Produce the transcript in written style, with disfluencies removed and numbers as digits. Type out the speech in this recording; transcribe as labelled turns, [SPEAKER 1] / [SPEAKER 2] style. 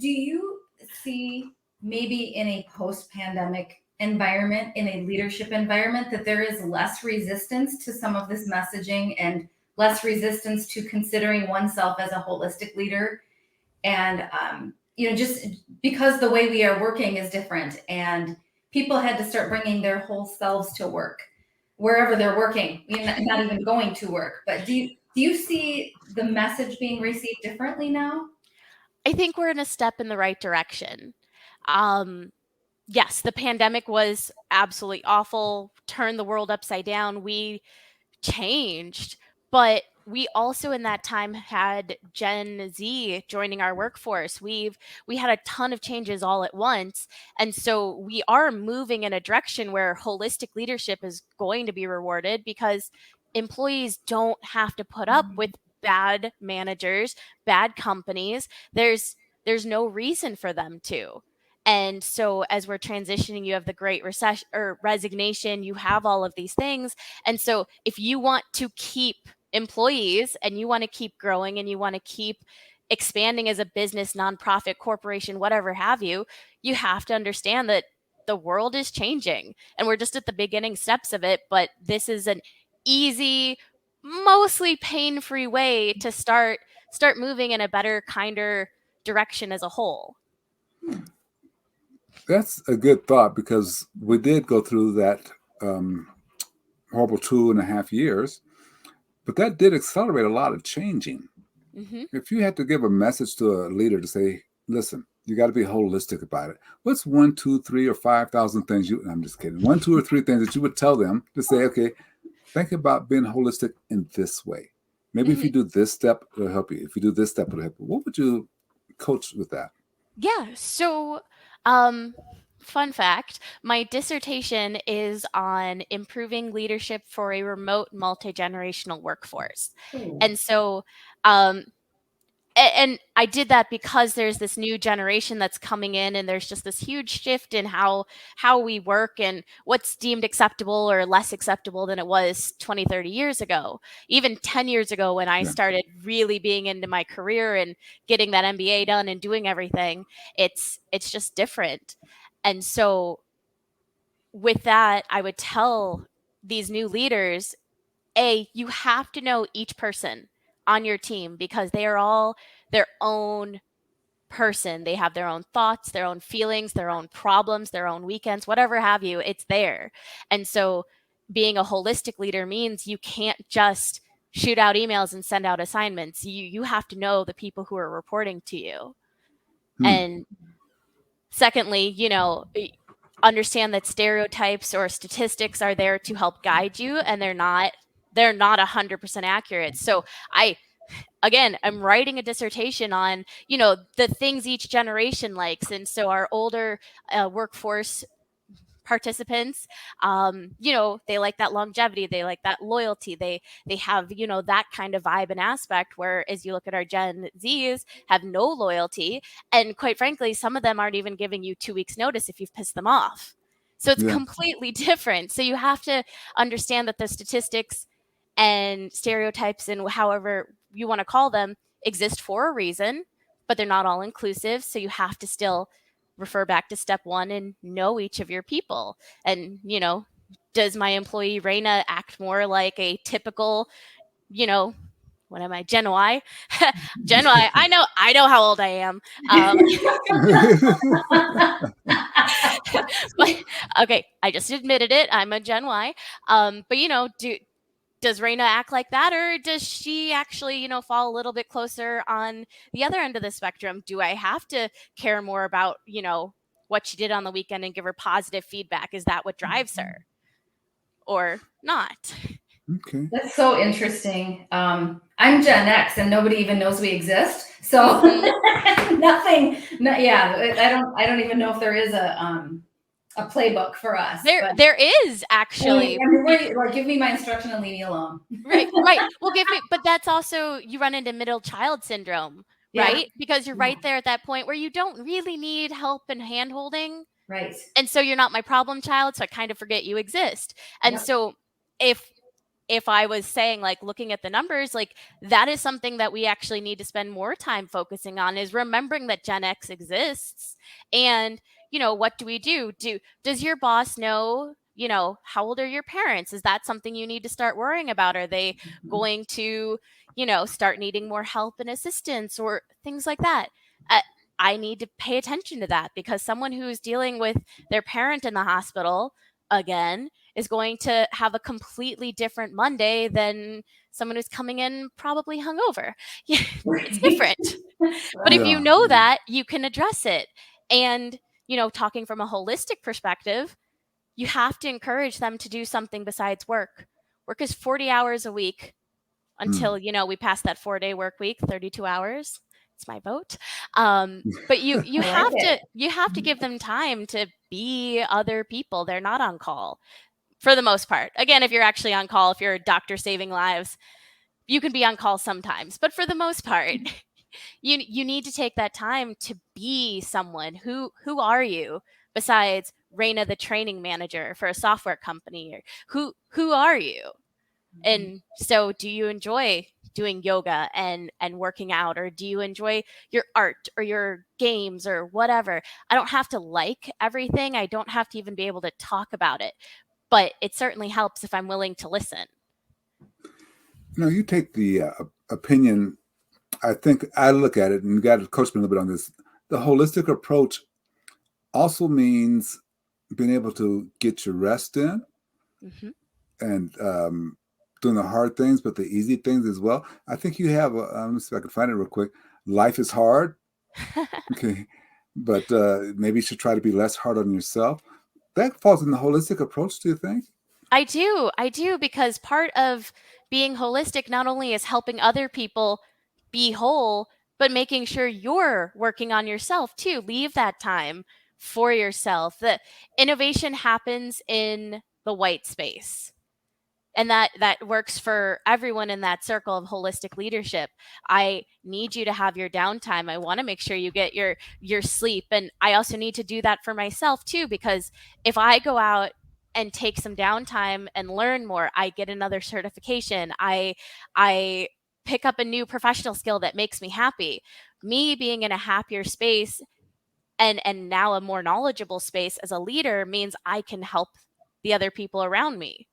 [SPEAKER 1] do you see maybe in a post-pandemic environment, in a leadership environment, that there is less resistance to some of this messaging and less resistance to considering oneself as a holistic leader? And, just because the way we are working is different and people had to start bringing their whole selves to work wherever they're working, not even going to work. But do you see the message being received differently now?
[SPEAKER 2] I think we're in a step in the right direction. Yes, the pandemic was absolutely awful, turned the world upside down. We changed, but we also in that time had Gen Z joining our workforce. We had a ton of changes all at once, and so we are moving in a direction where holistic leadership is going to be rewarded because employees don't have to put up with bad managers, bad companies. There's no reason for them to. And so as we're transitioning, you have the great recession or resignation, you have all of these things. And so if you want to keep employees and you want to keep growing and you want to keep expanding as a business, nonprofit, corporation, whatever have you, you have to understand that the world is changing and we're just at the beginning steps of it. But this is an easy, mostly pain-free way to start moving in a better, kinder direction as a whole.
[SPEAKER 3] That's a good thought because we did go through that horrible 2.5 years, but that did accelerate a lot of changing.
[SPEAKER 2] Mm-hmm.
[SPEAKER 3] If you had to give a message to a leader to say, listen, you got to be holistic about it. What's 1, 2, 3, or 5,000 things I'm just kidding. 1, 2, or 3 things that you would tell them to say, okay, think about being holistic in this way. Maybe if you do this step, it'll help you. If you do this step, it'll help you. What would you coach with that?
[SPEAKER 2] Yeah. So, fun fact, my dissertation is on improving leadership for a remote multi-generational workforce.
[SPEAKER 1] Ooh.
[SPEAKER 2] And so, and I did that because there's this new generation that's coming in and there's just this huge shift in how we work and what's deemed acceptable or less acceptable than it was 20, 30 years ago. Even 10 years ago when I started really being into my career and getting that MBA done and doing everything, it's just different. And so with that, I would tell these new leaders, you have to know each person on your team because they are all their own person. They have their own thoughts, their own feelings, their own problems, their own weekends, whatever have you, it's there. And so being a holistic leader means you can't just shoot out emails and send out assignments. You have to know the people who are reporting to you. And secondly, understand that stereotypes or statistics are there to help guide you and they're not 100% accurate. So I'm writing a dissertation on, the things each generation likes. And so our older workforce participants, they like that longevity, they like that loyalty, they have, that kind of vibe and aspect, whereas you look at our Gen Zs have no loyalty. And quite frankly, some of them aren't even giving you 2 weeks notice if you've pissed them off. So it's completely different. So you have to understand that the statistics and stereotypes and however you want to call them exist for a reason, but they're not all inclusive. So you have to still refer back to step one and know each of your people. And, does my employee Raina act more like a typical, what am I, Gen Y? Gen Y, I know how old I am. But, okay, I just admitted it. I'm a Gen Y. But, does Raina act like that, or does she actually, fall a little bit closer on the other end of the spectrum? Do I have to care more about, what she did on the weekend and give her positive feedback? Is that what drives her or not?
[SPEAKER 3] Okay.
[SPEAKER 1] That's so interesting. I'm Gen X and nobody even knows we exist. So nothing. No, yeah, I don't even know if there is a playbook for us.
[SPEAKER 2] There is actually.
[SPEAKER 1] Give me my instruction and leave me alone.
[SPEAKER 2] Right. Well, but that's also, you run into middle child syndrome, right? Because you're right there at that point where you don't really need help and hand holding.
[SPEAKER 1] Right.
[SPEAKER 2] And so you're not my problem child, so I kind of forget you exist. And so if if I was saying, like, looking at the numbers, like, that is something that we actually need to spend more time focusing on, is remembering that Gen X exists. And, what do we do? Does your boss know, how old are your parents? Is that something you need to start worrying about? Are they going to, start needing more help and assistance or things like that? I need to pay attention to that, because someone who's dealing with their parent in the hospital, again, is going to have a completely different Monday than someone who's coming in probably hungover. Yeah, it's different. But if you know that, you can address it. And, talking from a holistic perspective, you have to encourage them to do something besides work. Work is 40 hours a week until, we pass that 4-day work week, 32 hours. It's my vote. But you have to give them time to be other people. They're not on call for the most part. Again, if you're actually on call, if you're a doctor saving lives, you can be on call sometimes. But for the most part, you need to take that time to be someone. Who are you besides Raina, the training manager for a software company? Or who are you? And so, do you enjoy doing yoga and working out, or do you enjoy your art or your games or whatever? I don't have to like everything. I don't have to even be able to talk about it, but it certainly helps if I'm willing to listen.
[SPEAKER 3] You take the opinion. I think I look at it, and you got to coach me a little bit on this. The holistic approach also means being able to get your rest in, and doing the hard things, but the easy things as well. I think you have, let me see if I can find it real quick. Life is hard. Okay. But maybe you should try to be less hard on yourself. That falls in the holistic approach, do you think?
[SPEAKER 2] I do, because part of being holistic not only is helping other people be whole, but making sure you're working on yourself too. Leave that time for yourself. The innovation happens in the white space. And that works for everyone in that circle of holistic leadership. I need you to have your downtime. I want to make sure you get your sleep. And I also need to do that for myself too, because if I go out and take some downtime and learn more, I get another certification. I pick up a new professional skill that makes me happy. Me being in a happier space and now a more knowledgeable space as a leader means I can help the other people around me.